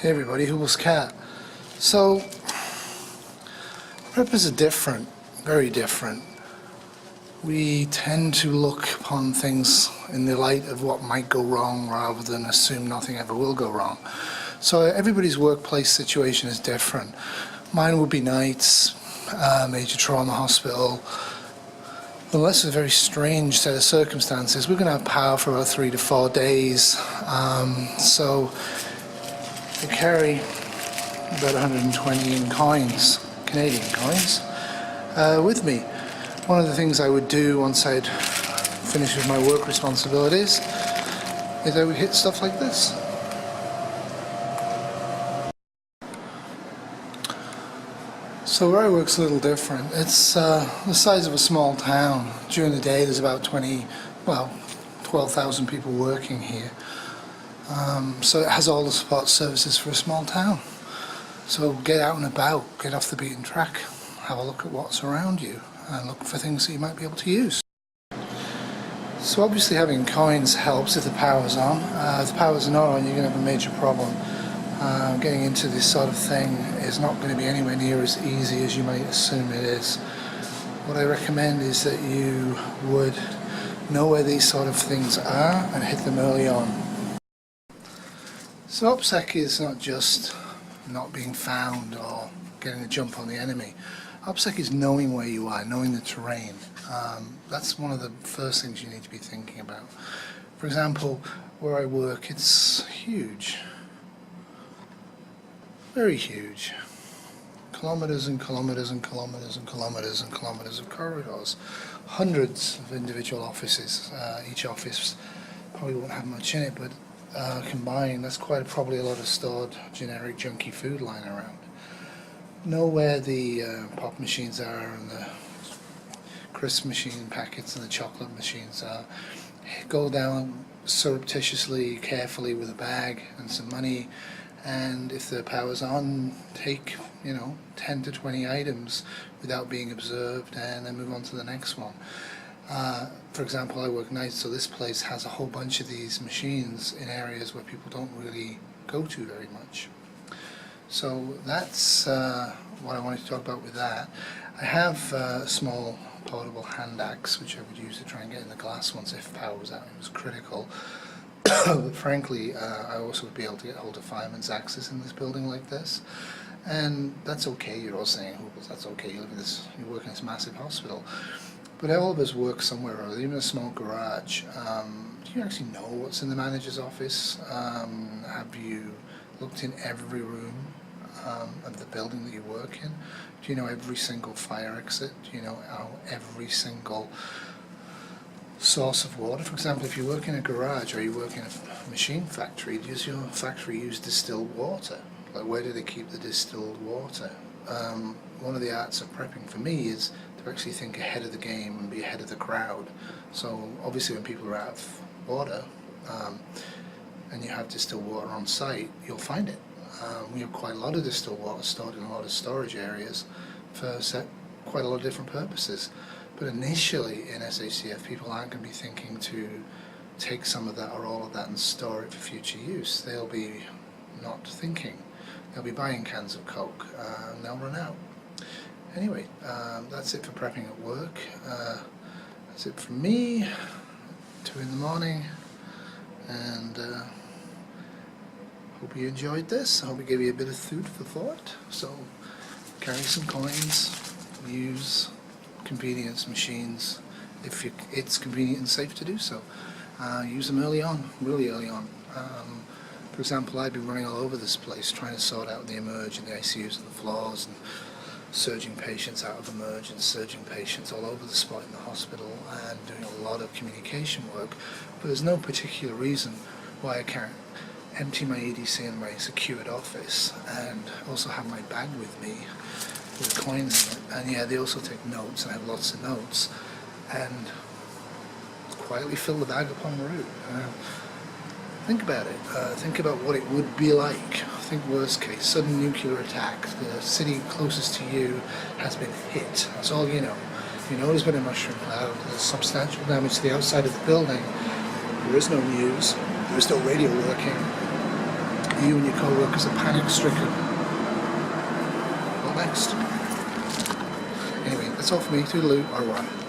Hey everybody, Hubble's Cat. So, preppers are different, very different. We tend to look upon things in the light of what might go wrong rather than assume nothing ever will go wrong. So everybody's workplace situation is different. Mine would be nights, major trauma hospital. Unless it's a very strange set of circumstances, we're going to have power for about 3 to 4 days. So I carry about 120 in coins, Canadian coins, with me. One of the things I would do once I'd finished with my work responsibilities is I would hit stuff like this. So where I work's a little different. It's the size of a small town. During the day there's about 12,000 people working here. So it has all the support services for a small town. So get out and about, get off the beaten track, have a look at what's around you and look for things that you might be able to use. So obviously having coins helps if the power's on. If the power's not on, you're going to have a major problem. Getting into this sort of thing is not going to be anywhere near as easy as you might assume it is. What I recommend is that you would know where these sort of things are and hit them early on. So OPSEC is not just not being found or getting a jump on the enemy. OPSEC is knowing where you are, knowing the terrain. That's one of the first things you need to be thinking about. For example, where I work, it's huge. Very huge. Kilometers and kilometers and kilometers and kilometers and kilometers of corridors. Hundreds of individual offices. Each office probably won't have much in it, but combined, that's probably a lot of stored generic junky food lying around. Know where the pop machines are and the crisp machine packets and the chocolate machines are. Go down surreptitiously, carefully with a bag and some money, and if the power's on, take 10 to 20 items without being observed and then move on to the next one. For example, I work nights, so this place has a whole bunch of these machines in areas where people don't really go to very much. So that's what I wanted to talk about with that. I have a small portable hand axe which I would use to try and get in the glass once if power was out and it was critical. But frankly, I also would be able to get hold of fireman's axes in this building like this. And that's okay, you're all saying, oh, that's okay, you work in this massive hospital. But all of us work somewhere or other, even a small garage. Do you actually know what's in the manager's office? Have you looked in every room of the building that you work in? Do you know every single fire exit? Do you know every single source of water? For example, if you work in a garage or you work in a machine factory, does your factory use distilled water? Like, where do they keep the distilled water? One of the arts of prepping for me is to actually think ahead of the game and be ahead of the crowd. So obviously when people are out of water and you have distilled water on site, you'll find it. We have quite a lot of distilled water stored in a lot of storage areas for quite a lot of different purposes. But initially in SHCF, people aren't going to be thinking to take some of that or all of that and store it for future use. They'll be not thinking. They'll be buying cans of Coke and they'll run out. Anyway, that's it for prepping at work. That's it from me. 2 in the morning. And hope you enjoyed this. I hope it gave you a bit of food for thought. So carry some coins, use convenience machines if it's convenient and safe to do so. Use them early on, really early on. For example, I'd be running all over this place trying to sort out the emerge and the ICUs and the floors and surging patients out of emerge and surging patients all over the spot in the hospital and doing a lot of communication work. But there's no particular reason why I can't empty my EDC in my secured office and also have my bag with me with coins in it. And yeah, they also take notes, and I have lots of notes, and quietly fill the bag up en route. Think about it. Think about what it would be like. Think worst case, sudden nuclear attack. The city closest to you has been hit. That's all you know. You know there's been a mushroom cloud. There's substantial damage to the outside of the building. There is no news. There is no radio working. You and your co-workers are panic-stricken. What next? Anyway, that's all for me. Toodaloo, au revoir.